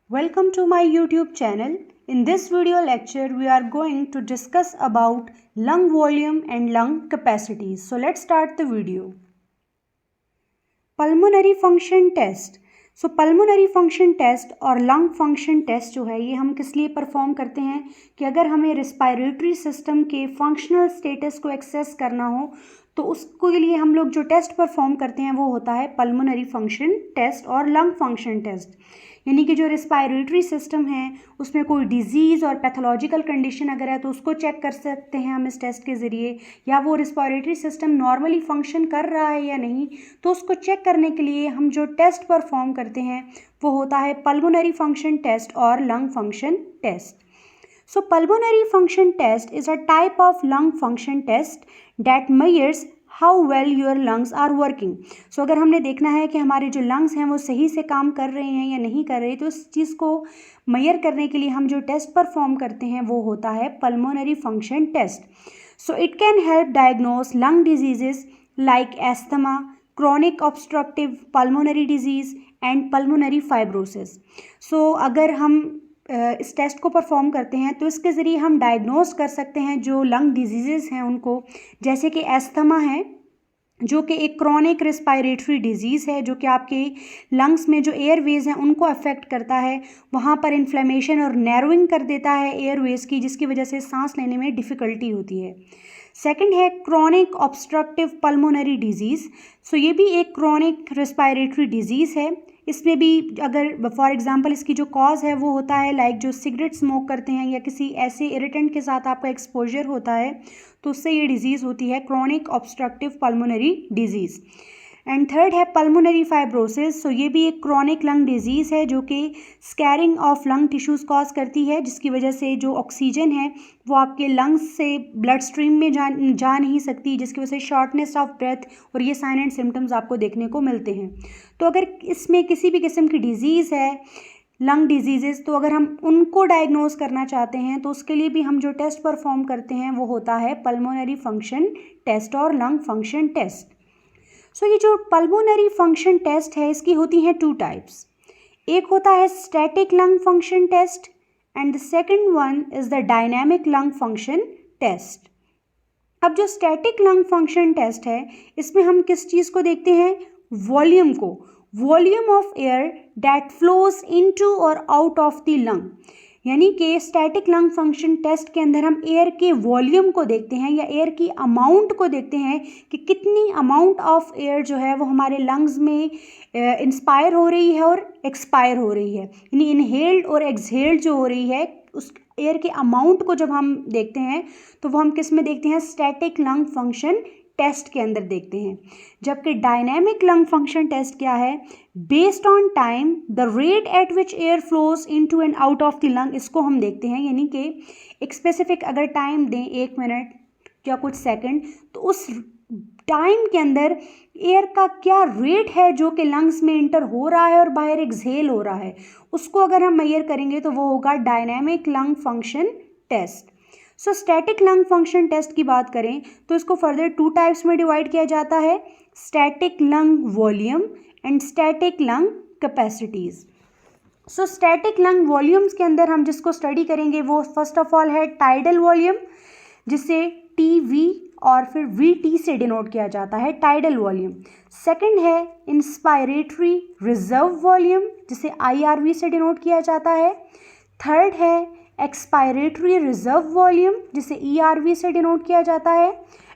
Welcome to my YouTube channel. In this video lecture, we are going to discuss about lung volume and lung capacities. So let's start the video. Pulmonary function test. So pulmonary function test और lung function test जो है ये हम किस लिए perform करते हैं कि अगर हमें रिस्पायरेटरी सिस्टम के फंक्शनल स्टेटस को एक्सेस करना हो तो उसके लिए हम लोग जो टेस्ट परफॉर्म करते हैं वो होता है पल्मोनरी फंक्शन टेस्ट और लंग फंक्शन टेस्ट। यानी कि जो रिस्पायरेटरी सिस्टम है उसमें कोई डिजीज़ और पैथोलॉजिकल कंडीशन अगर है तो उसको चेक कर सकते हैं हम इस टेस्ट के ज़रिए, या वो रिस्पायरेटरी सिस्टम नॉर्मली फंक्शन कर रहा है या नहीं, तो उसको चेक करने के लिए हम जो टेस्ट परफॉर्म करते हैं वो होता है पल्मोनरी फंक्शन टेस्ट और lung function test. So pulmonary function test is a type of lung function test that measures how well your lungs are working. So अगर हमने देखना है कि हमारे जो लंग्स हैं वो सही से काम कर रहे हैं या नहीं कर रहे, तो इस चीज़ को मेजर करने के लिए हम जो टेस्ट परफॉर्म करते हैं वो होता है pulmonary function test. So it can help diagnose lung diseases like asthma, chronic obstructive pulmonary disease and pulmonary fibrosis. So अगर हम इस टेस्ट को परफॉर्म करते हैं तो इसके ज़रिए हम डायग्नोस कर सकते हैं जो लंग डिजीज़ हैं उनको, जैसे कि एस्थमा है जो कि एक क्रॉनिक रिस्पायरेटरी डिजीज़ है जो कि आपके लंग्स में जो एयरवेज हैं उनको अफेक्ट करता है, वहाँ पर इन्फ्लेमेशन और नैरोइंग कर देता है एयरवेज की, जिसकी वजह से सांस लेने में डिफ़िकल्टी होती है। सेकंड है क्रॉनिक ऑब्स्ट्रक्टिव पल्मोनरी डिजीज़। सो ये भी एक क्रॉनिक रिस्पायरेटरी डिजीज़ है। इसमें भी अगर फॉर एग्जांपल इसकी जो कॉज है वो होता है लाइक जो सिगरेट स्मोक करते हैं या किसी ऐसे इरिटेंट के साथ आपका एक्सपोजर होता है तो उससे ये डिजीज़ होती है chronic obstructive pulmonary disease. And third है पल्मोनरी फाइब्रोसिस। सो ये भी एक क्रॉनिक लंग डिजीज़ है जो कि scaring of lung tissues cause करती है, जिसकी वजह से जो ऑक्सीजन है वो आपके लंग्स से ब्लड स्ट्रीम में जा नहीं सकती, जिसकी वजह से शॉर्टनेस ऑफ ब्रेथ और ये साइन एंड सिम्टम्स आपको देखने को मिलते हैं। तो अगर इसमें किसी भी किस्म की डिजीज़ है लंग डिजीज़, तो अगर हम उनको डायग्नोज करना चाहते हैं तो उसके लिए भी हम जो टेस्ट परफॉर्म करते हैं वो होता है पल्मोनरी फंक्शन टेस्ट और लंग फंक्शन टेस्ट। सो ये जो पल्मोनरी फंक्शन टेस्ट है इसकी होती हैं टू टाइप्स। एक होता है static lung function test and the second one is the dynamic lung function test. अब जो स्टैटिक लंग फंक्शन टेस्ट है इसमें हम किस चीज़ को देखते हैं, वॉल्यूम को, volume of air that flows into और आउट ऑफ द लंग। यानी कि स्टैटिक लंग फंक्शन टेस्ट के अंदर हम एयर के वॉल्यूम को देखते हैं या एयर की अमाउंट को देखते हैं कि कितनी अमाउंट ऑफ एयर जो है वो हमारे लंग्स में इंस्पायर हो रही है और एक्सपायर हो रही है, यानी इनहेल्ड और एक्सहेल्ड जो हो रही है उस एयर के अमाउंट को जब हम देखते हैं तो वो हम किस में देखते हैं, स्टैटिक लंग फंक्शन टेस्ट के अंदर देखते हैं। जबकि डायनामिक लंग फंक्शन टेस्ट क्या है, based on time the rate at which air flows into and out of the lung, इसको हम देखते हैं। यानी कि एक स्पेसिफिक अगर टाइम दें 1 मिनट या कुछ सेकंड, तो उस टाइम के अंदर एयर का क्या रेट है जो कि लंग्स में इंटर हो रहा है और बाहर एक्सहेल हो रहा है, उसको अगर हम मेजर करेंगे तो वो होगा dynamic lung function test. So static lung function test की बात करें तो इसको फर्दर 2 टाइप्स में डिवाइड किया जाता है, static lung volume and static lung capacities. So static lung volumes के अंदर हम जिसको स्टडी करेंगे वो फर्स्ट ऑफ ऑल है टाइडल वॉल्यूम, जिसे टी और फिर वी से डिनोट किया जाता है, टाइडल वॉल्यूम। सेकंड है इंस्पायरेटरी रिजर्व वॉल्यूम, जिसे IRV से डिनोट किया जाता है। थर्ड है एक्सपायरेटरी रिजर्व वॉल्यूम, जिसे ERV से डिनोट किया जाता है।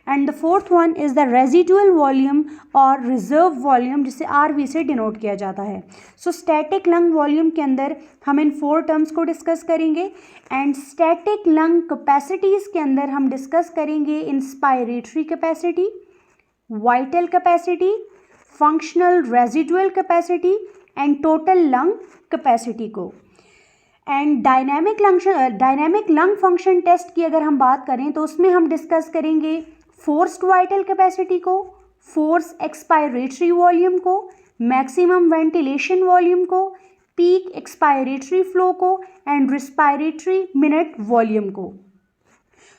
And the fourth one is the residual volume और रिजर्व वॉल्यूम, जिसे RV से डिनोट किया जाता है। सो स्टैटिक लंग वॉल्यूम के अंदर हम इन 4 टर्म्स को डिस्कस करेंगे एंड स्टैटिक लंग कैपेसिटीज़ के अंदर हम डिस्कस करेंगे inspiratory capacity, vital capacity, functional residual capacity and total lung capacity को। And dynamic lung function test की अगर हम बात करें तो उसमें हम डिस्कस करेंगे फोर्स्ड वाइटल कैपेसिटी को, फोर्स एक्सपायरेटरी वॉल्यूम को, मैक्सिमम वेंटिलेशन वॉल्यूम को, पीक एक्सपायरेटरी फ्लो को एंड रिस्पायरेटरी मिनट वॉल्यूम को।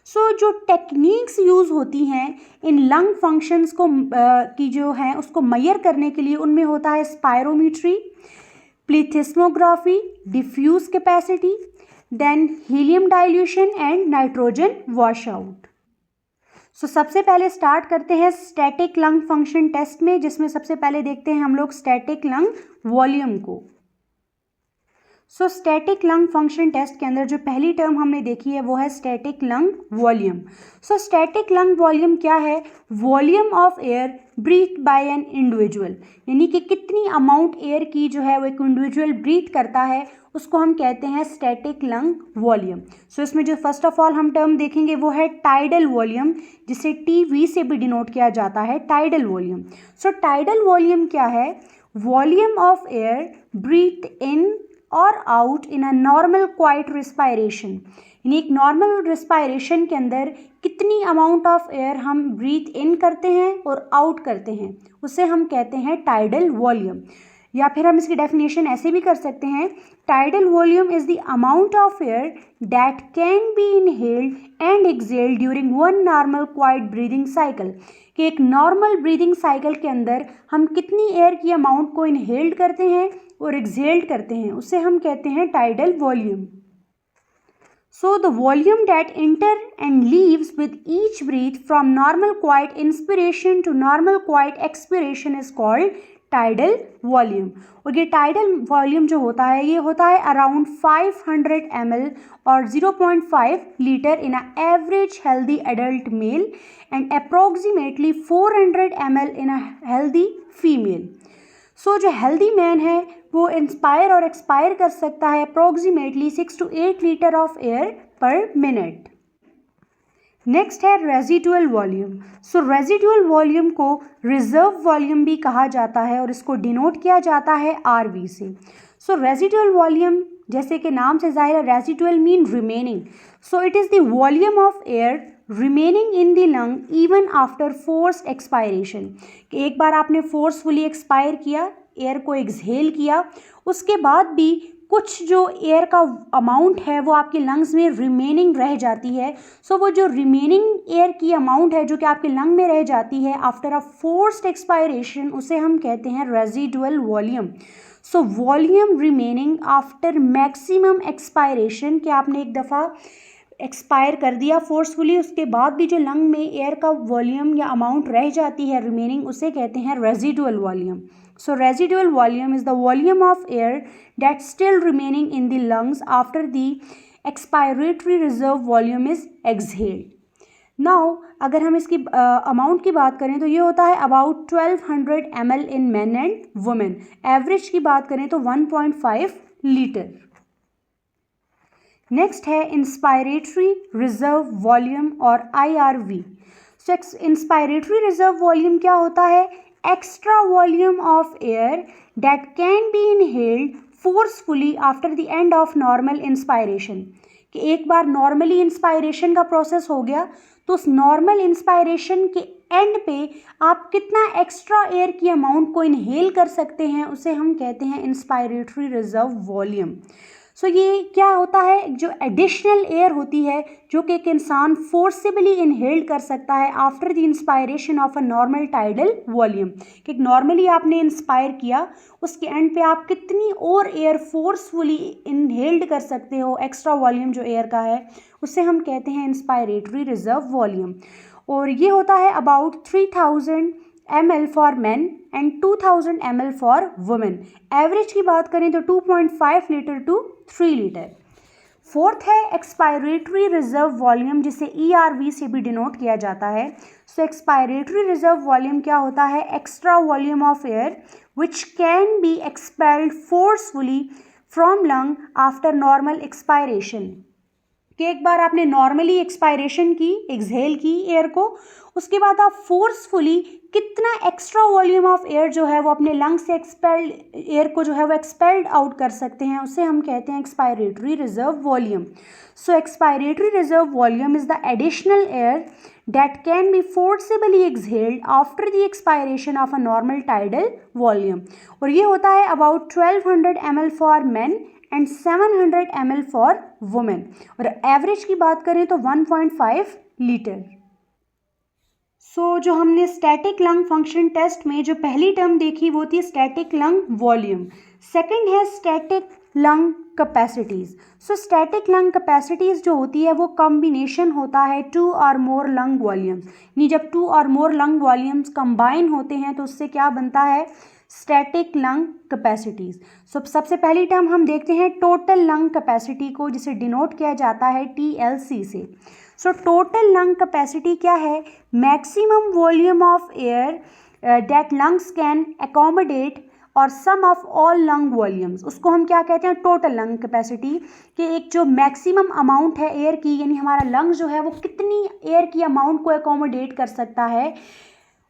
सो जो टेक्निक्स यूज़ होती हैं इन लंग फंक्शंस को की जो है उसको मेजर करने के लिए, उनमें होता है spirometry, plethysmography, diffuse capacity, then helium dilution and nitrogen wash out. So सबसे पहले स्टार्ट करते हैं स्टैटिक लंग फंक्शन टेस्ट में, जिसमें सबसे पहले देखते हैं हम लोग स्टैटिक लंग वॉल्यूम को। So static lung function test के अंदर जो पहली टर्म हमने देखी है वो है static lung volume. So static lung volume क्या है? Volume of air breath by an individual, यानी कि कितनी अमाउंट एयर की जो है वो एक इंडिविजुअल ब्रीथ करता है, उसको हम कहते हैं स्टैटिक लंग वॉल्यूम। सो इसमें जो फर्स्ट ऑफ ऑल हम टर्म देखेंगे वो है टाइडल वॉल्यूम, जिसे टी.वी. से भी डिनोट किया जाता है, टाइडल वॉल्यूम। सो टाइडल वॉल्यूम क्या है? Volume of air breathe in और out in a normal quite respiration, यानी एक नॉर्मल रिस्पायरेशन के अंदर कितनी अमाउंट ऑफ एयर हम ब्रीथ इन करते हैं और आउट करते हैं, उसे हम कहते हैं टाइडल वॉल्यूम। या फिर हम इसकी डेफिनेशन ऐसे भी कर सकते हैं, tidal volume is the amount of air that can B inhaled and exhaled during one normal quite breathing cycle, कि एक नॉर्मल ब्रीदिंग साइकिल के अंदर हम कितनी एयर की अमाउंट को इनहेल्ड करते हैं और एक्सहेल्ड करते हैं, उसे हम कहते हैं tidal volume. So the volume that enter and leaves with each breath from normal quiet inspiration to normal quiet expiration is called tidal volume. और ये टाइडल वॉल्यूम जो होता है ये होता है अराउंड 500 ml और 0.5 litre in a average healthy adult male and approximately 400 ml in a healthy female. So जो हेल्दी मैन है वो इंस्पायर और एक्सपायर कर सकता है approximately 6 to 8 litre of air पर मिनट। नेक्स्ट है रेजिडुअल वॉल्यूम। सो रेजिडुअल वॉल्यूम को रिजर्व वॉल्यूम भी कहा जाता है और इसको डिनोट किया जाता है RV से। सो रेजिडुअल वॉल्यूम जैसे कि नाम से जाहिर है, residual mean remaining. So it is the volume of air remaining in the lung even after forced expiration, कि एक बार आपने फोर्सफुली एक्सपायर किया, एयर को एक्सहेल किया, उसके बाद भी कुछ जो एयर का अमाउंट है वो आपके लंग्स में रिमेनिंग रह जाती है। सो वो जो रिमेनिंग एयर की अमाउंट है जो कि आपके लंग में रह जाती है आफ्टर अ फोर्स्ड एक्सपायरेशन, उसे हम कहते हैं residual volume. So volume remaining after maximum expiration, कि आपने एक दफ़ा एक्सपायर कर दिया फोर्सफुली, उसके बाद भी जो लंग में एयर का वॉल्यूम या अमाउंट रह जाती है रिमेनिंग, उसे कहते हैं residual volume. So residual volume is the volume of air that's still remaining in the lungs after the expiratory reserve volume is exhaled. Now अगर हम इसकी अमाउंट की बात करें तो ये होता है about 1200 ml in men and women. Average की बात करें तो 1.5 लीटर। नेक्स्ट है इंस्पायरेटरी रिजर्व वॉल्यूम और IRV। सो इंस्पायरेटरी रिजर्व वॉल्यूम क्या होता है? Extra volume of air that can B inhaled forcefully after the end of normal inspiration, कि एक बार नॉर्मली इंस्पायरेशन का प्रोसेस हो गया तो उस नॉर्मल इंस्पायरेशन के एंड पे आप कितना एक्स्ट्रा एयर की अमाउंट को इनहेल कर सकते हैं, उसे हम कहते हैं इंस्पायरेटरी रिजर्व वॉल्यूम। सो ये क्या होता है? जो एडिशनल एयर होती है जो कि एक इंसान फोर्सिबली इनहेल्ड कर सकता है after the inspiration of a normal tidal volume, कि नॉर्मली आपने इंस्पायर किया, उसके एंड पे आप कितनी और एयर फोर्सफुली इनहेल्ड कर सकते हो, एक्स्ट्रा वॉल्यूम जो एयर का है, उसे हम कहते हैं इंस्पायरेटरी रिजर्व वॉल्यूम। और ये होता है about 3000 ml for man and 2000 ml for women. Average की बात करें तो 2.5 लीटर टू 3 लीटर। फोर्थ है एक्सपायरेटरी रिजर्व वॉल्यूम, जिसे ERV से भी डिनोट किया जाता है। सो एक्सपायरेटरी रिजर्व वॉल्यूम क्या होता है? Extra volume of air which can B expelled forcefully from lung after normal expiration, कि एक बार आपने नॉर्मली एक्सपायरेशन की, एक्सहेल की एयर को, उसके बाद आप फोर्सफुली कितना एक्स्ट्रा वॉल्यूम ऑफ एयर जो है वो अपने लंग से एक्सपेल्ड एयर को जो है वो एक्सपेल्ड आउट कर सकते हैं, उसे हम कहते हैं expiratory reserve volume. So expiratory reserve volume is the additional air that can be forcibly exhaled after the expiration of a normal tidal volume, और ये होता है about 1200 ml for men and 700 ml for women, और average की बात करें तो 1.5 litre. सो जो हमने स्टैटिक लंग फंक्शन टेस्ट में जो पहली टर्म देखी वो थी स्टैटिक लंग वॉल्यूम। सेकंड है स्टैटिक लंग कैपेसिटीज़। सो स्टैटिक लंग कैपेसिटीज़ जो होती है वो कॉम्बिनेशन होता है 2 और मोर लंग वॉल्यूम्स, यानी जब 2 और मोर लंग वॉल्यूम्स कंबाइन होते हैं तो उससे क्या बनता है, स्टैटिक लंग कैपेसिटीज़। सो सबसे पहली टर्म हम देखते हैं टोटल लंग कैपेसिटी को, जिसे डिनोट किया जाता है TLC से। सो टोटल लंग कैपेसिटी क्या है, maximum volume of air that lungs can accommodate और सम ऑफ ऑल लंग वॉल्यूम्स, उसको हम क्या कहते हैं, टोटल लंग कैपेसिटी। कि एक जो मैक्सिमम अमाउंट है एयर की, यानी हमारा लंग जो है वो कितनी एयर की अमाउंट को अकोमोडेट कर सकता है,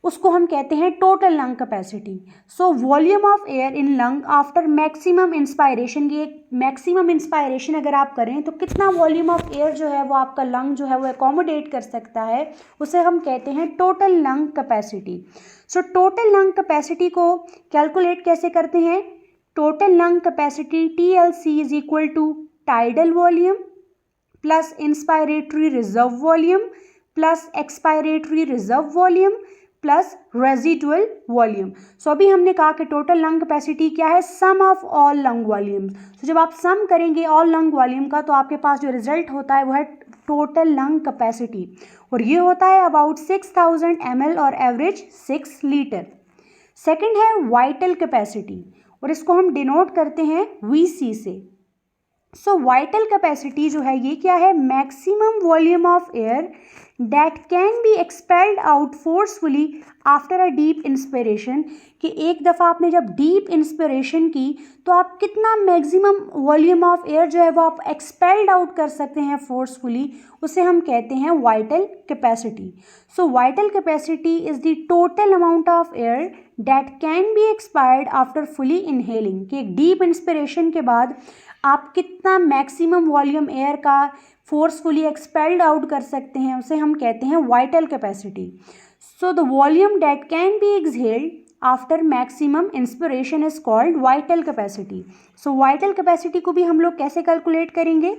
उसको हम कहते हैं total lung capacity. So volume of air in lung after maximum inspiration, ये मैक्सिमम इंस्पायरेशन अगर आप करें तो कितना वॉल्यूम ऑफ एयर जो है वो आपका लंग जो है वो अकोमोडेट कर सकता है, उसे हम कहते हैं total lung capacity. So total lung capacity को कैलकुलेट कैसे करते हैं, total lung capacity TLC is equal to tidal volume plus inspiratory reserve volume plus expiratory reserve volume plus residual volume. So अभी हमने कहा कि टोटल लंग कैपेसिटी क्या है, sum of all lung volumes. तो जब आप सम करेंगे ऑल लंग वॉल्यूम का तो आपके पास जो रिजल्ट होता है वो है टोटल लंग कैपेसिटी, और ये होता है अबाउट 6000 ml और एवरेज 6 लीटर। सेकंड है वाइटल कैपेसिटी, और इसको हम डिनोट करते हैं VC से। सो वाइटल कैपेसिटी जो है ये क्या है, maximum volume of air that can B expelled out forcefully after a deep inspiration, कि एक दफ़ा आपने जब डीप इंस्पिरेशन की तो आप कितना मैक्सिमम वॉल्यूम ऑफ एयर जो है वो आप एक्सपेल्ड आउट कर सकते हैं फोर्सफुली, उसे हम कहते हैं vital capacity. So vital capacity is the total amount of air that can B expired after fully inhaling, कि एक डीप इंस्पिरेशन के बाद आप कितना मैक्सिमम वॉल्यूम एयर का फोर्सफुली एक्सपेल्ड आउट कर सकते हैं, उसे हम कहते हैं vital capacity. So the volume that can B exhaled after maximum inspiration is called vital capacity. So vital capacity को भी हम लोग कैसे कैलकुलेट करेंगे,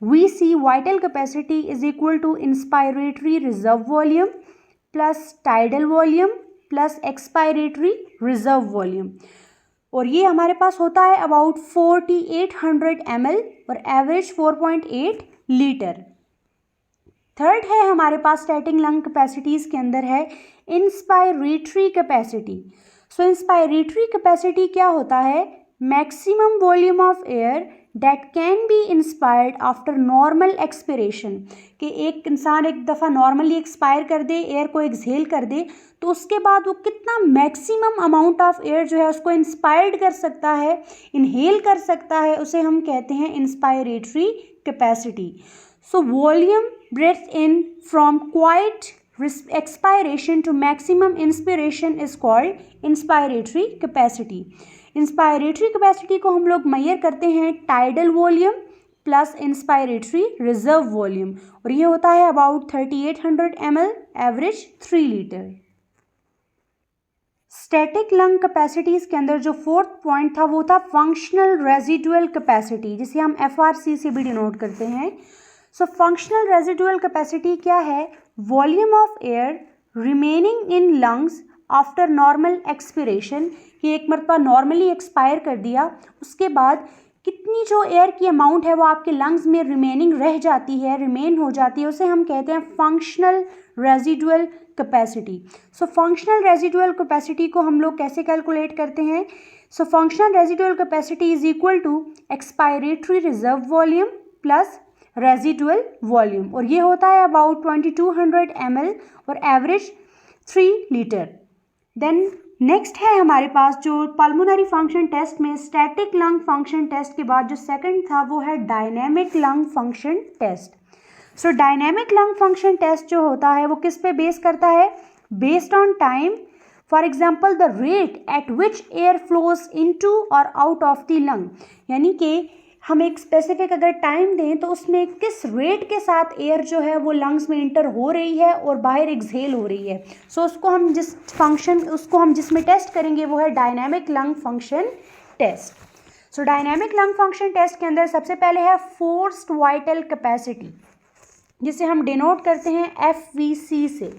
VC vital capacity is equal to inspiratory reserve volume plus tidal volume plus expiratory reserve volume, और ये हमारे पास होता है अबाउट 4800 ml और एवरेज 4.8 लीटर। थर्ड है हमारे पास स्टैटिक लंग कैपेसिटीज़ के अंदर है inspiratory capacity. So inspiratory capacity क्या होता है, maximum volume of air that can be inspired after normal expiration, कि एक इंसान एक दफ़ा नॉर्मली एक्सपायर कर दे, एयर को एक्सहेल कर दे, तो उसके बाद वो कितना मैक्सिमम अमाउंट ऑफ एयर जो है उसको इंस्पायर्ड कर सकता है, इनहेल कर सकता है, उसे हम कहते हैं inspiratory capacity. So volume breathe in from quiet expiration to maximum inspiration is called inspiratory capacity। Inspiratory capacity को हम लोग मेजर करते हैं tidal volume plus inspiratory reserve volume, और ये होता है about 3800 ml average 3 litre. Static lung capacities के अंदर जो फोर्थ पॉइंट था वो था फंक्शनल रेजिडुअल कैपेसिटी, जिसे हम FRC से भी डिनोट करते हैं। सो फंक्शनल रेजिडुअल कैपेसिटी क्या है, volume of air remaining in lungs after normal expiration, कि एक मरतबा नॉर्मली एक्सपायर कर दिया उसके बाद कितनी जो एयर की अमाउंट है वो आपके लंग्स में रिमेनिंग रह जाती है, रिमेन हो जाती है, उसे हम कहते हैं functional residual capacity. So functional residual capacity को हम लोग कैसे कैलकुलेट करते हैं, so functional residual capacity is equal to expiratory reserve volume plus residual volume, और ये होता है अबाउट 2200 ml और एवरेज 3 लीटर। देन नेक्स्ट है हमारे पास जो पल्मोनरी फंक्शन टेस्ट में स्टैटिक लंग फंक्शन टेस्ट के बाद जो सेकंड था वो है dynamic lung function test. So dynamic lung function test जो होता है वो किस पे बेस करता है, based on time, for example the rate at which air flows into और आउट ऑफ द लंग, यानी कि हम एक स्पेसिफिक अगर टाइम दें तो उसमें किस रेट के साथ एयर जो है वो लंग्स में इंटर हो रही है और बाहर एक्सहेल हो रही है। सो उसको हम जिसमें टेस्ट करेंगे वो है dynamic lung function test. So dynamic lung function test के अंदर सबसे पहले है फोर्स्ड वाइटल कैपेसिटी, जिसे हम डिनोट करते हैं FVC से।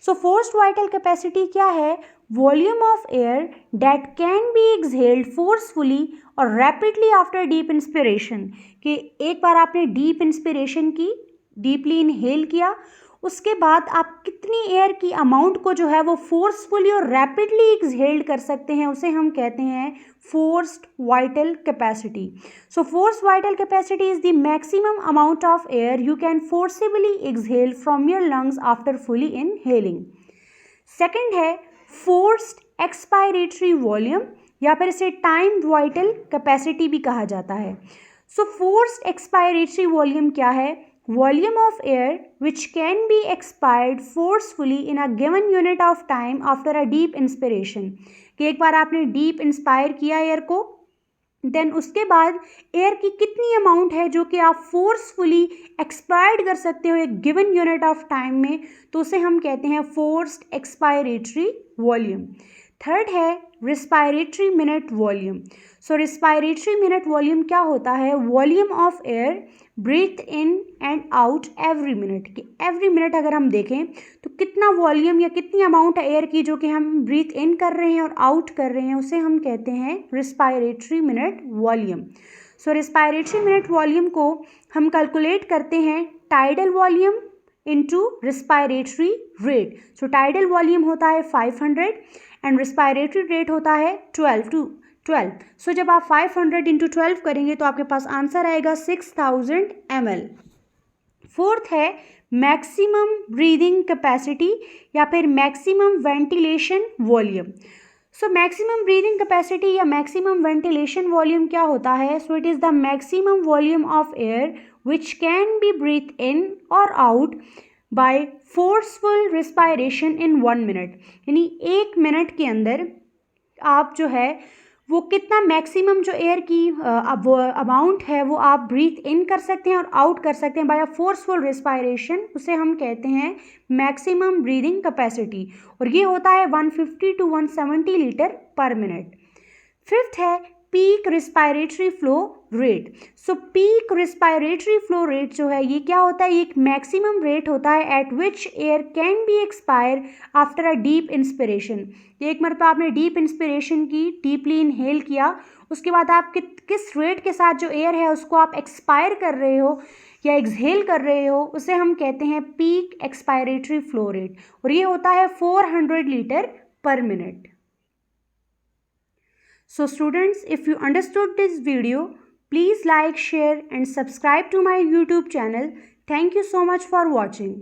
सो फोर्स्ड वाइटल कैपेसिटी क्या है? Volume of air that can B exhaled forcefully और रैपिडली आफ्टर डीप इंस्पिरेशन, कि एक बार आपने डीप इंस्पिरेशन की, डीपली इनहेल किया, उसके बाद आप कितनी एयर की अमाउंट को जो है वो फोर्सफुली और रैपिडली एक्सहेल्ड कर सकते हैं, उसे हम कहते हैं forced vital capacity. So forced vital capacity is the maximum amount of air you can forcibly exhale from your lungs after fully inhaling. Second है फोर्स्ड एक्सपायरेटरी वॉल्यूम, या फिर इसे टाइम्ड वाइटल कैपेसिटी भी कहा जाता है. सो फोर्स्ड एक्सपायरेटरी वॉल्यूम क्या है? Volume of air which can be expired forcefully in a given unit of time after a deep inspiration, कि एक बार आपने डीप इंस्पायर किया एयर को, देन उसके बाद एयर की कितनी अमाउंट है जो कि आप फोर्सफुली एक्सपायर्ड कर सकते हो एक गिवन यूनिट ऑफ टाइम में, तो उसे हम कहते हैं फोर्स्ड एक्सपायरेटरी वॉल्यूम. थर्ड है respiratory minute volume. So respiratory minute volume क्या होता है? Volume of air breathe in and out every minute, कि एवरी मिनट अगर हम देखें तो कितना वॉल्यूम या कितनी अमाउंट है एयर की जो कि हम ब्रीथ इन कर रहे हैं और आउट कर रहे हैं, उसे हम कहते हैं respiratory minute volume. So respiratory minute volume को हम कैलकुलेट करते हैं tidal volume into respiratory rate. So tidal volume होता है 500 एंड रिस्पायरेटरी रेट होता है 12. सो जब आप 500 इंटू 12 करेंगे तो आपके पास आंसर आएगा 6000 ml. फोर्थ है मैक्सिमम ब्रीदिंग कैपेसिटी या फिर maximum ventilation volume. So maximum breathing capacity या मैक्सिमम वेंटिलेशन वॉल्यूम क्या होता है? So it is the maximum volume of air which can be breathe in और out by forceful respiration in 1 minute, यानी 1 minute के अंदर आप जो है वो कितना मैक्सिमम जो एयर की अमाउंट है वो आप ब्रीथ इन कर सकते हैं और आउट कर सकते हैं बाय अ फोर्सफुल रिस्पायरेशन, उसे हम कहते हैं मैक्सिमम ब्रीदिंग कैपेसिटी, और ये होता है 150 to 170 litre per minute. Fifth है peak respiratory flow rate. So peak respiratory flow rate जो है ये क्या होता है? ये एक मैक्सिमम रेट होता है eight which air can be expire after a deep inspiration. एक मरतबा आपने डीप इंस्पिरेशन की, डीपली इनहेल किया, उसके बाद आप किस रेट के साथ जो एयर है उसको आप एक्सपायर कर रहे हो या एक्सहेल कर रहे हो, उसे हम कहते हैं पीक एक्सपायरेटरी फ्लो रेट, और ये होता है 400 litre per minute. So students, if you understood this video, please like, share and subscribe to my YouTube channel. Thank you so much for watching.